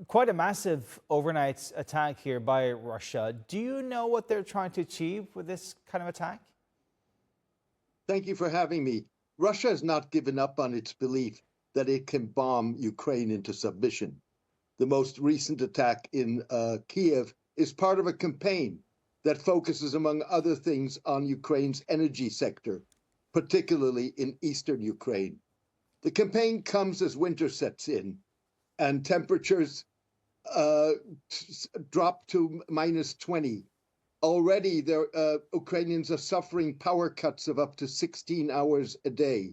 quite a massive overnight attack here by Russia. Do you know what they're trying to achieve with this kind of attack? Thank you for having me. Russia has not given up on its belief that it can bomb Ukraine into submission. The most recent attack in Kiev is part of a campaign that focuses, among other things, on Ukraine's energy sector, particularly in eastern Ukraine. The campaign comes as winter sets in and temperatures drop to -20. Already, Ukrainians are suffering power cuts of up to 16 hours a day.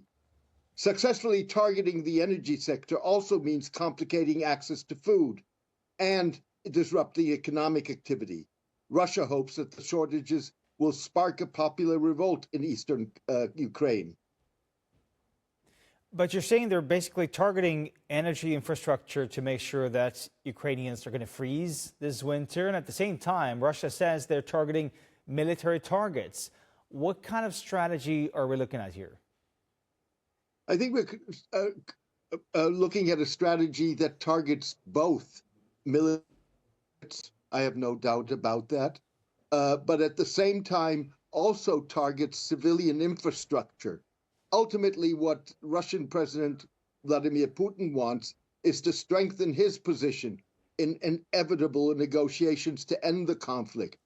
Successfully targeting the energy sector also means complicating access to food and disrupting economic activity. Russia hopes that the shortages will spark a popular revolt in eastern Ukraine. But you're saying they're basically targeting energy infrastructure to make sure that Ukrainians are going to freeze this winter. And at the same time, Russia says they're targeting military targets. What kind of strategy are we looking at here? I think we're looking at a strategy that targets both military. I have no doubt about that. But at the same time, also targets civilian infrastructure. Ultimately, what Russian President Vladimir Putin wants is to strengthen his position in inevitable negotiations to end the conflict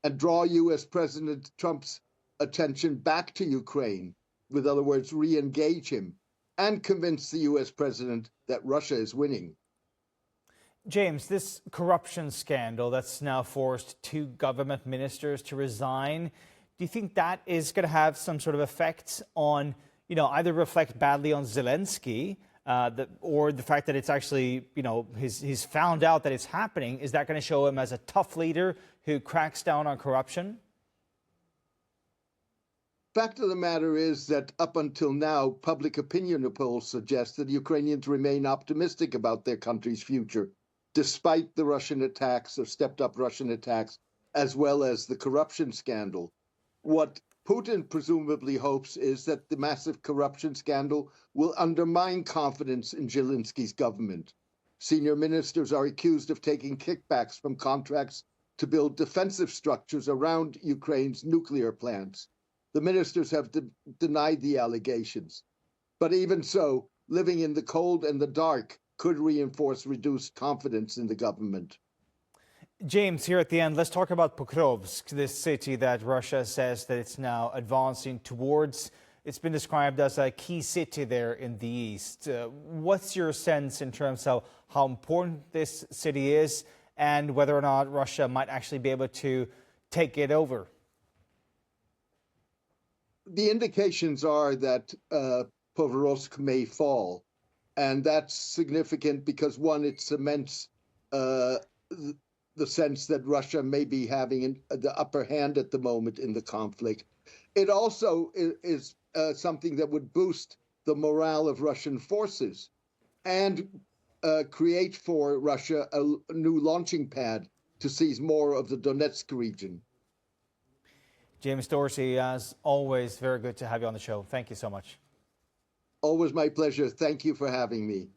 and draw U.S. President Trump's attention back to Ukraine. In other words, re-engage him and convince the U.S. president that Russia is winning. James, this corruption scandal that's now forced two government ministers to resign, do you think that is going to have some sort of effect on, either reflect badly on Zelensky or the fact that it's actually, he's found out that it's happening? Is that going to show him as a tough leader who cracks down on corruption? Fact of the matter is that up until now, public opinion polls suggest that Ukrainians remain optimistic about their country's future, despite the Russian attacks or stepped-up Russian attacks, as well as the corruption scandal. What Putin presumably hopes is that the massive corruption scandal will undermine confidence in Zelensky's government. Senior ministers are accused of taking kickbacks from contracts to build defensive structures around Ukraine's nuclear plants. The ministers have denied the allegations. But even so, living in the cold and the dark could reinforce reduced confidence in the government. James, here at the end, let's talk about Pokrovsk, this city that Russia says that it's now advancing towards. It's been described as a key city there in the east. What's your sense in terms of how important this city is and whether or not Russia might actually be able to take it over? The indications are that Pokrovsk may fall, and that's significant because, one, it cements the sense that Russia may be having the upper hand at the moment in the conflict. It also is something that would boost the morale of Russian forces and create for Russia a new launching pad to seize more of the Donetsk region. James Dorsey, as always, very good to have you on the show. Thank you so much. Always my pleasure. Thank you for having me.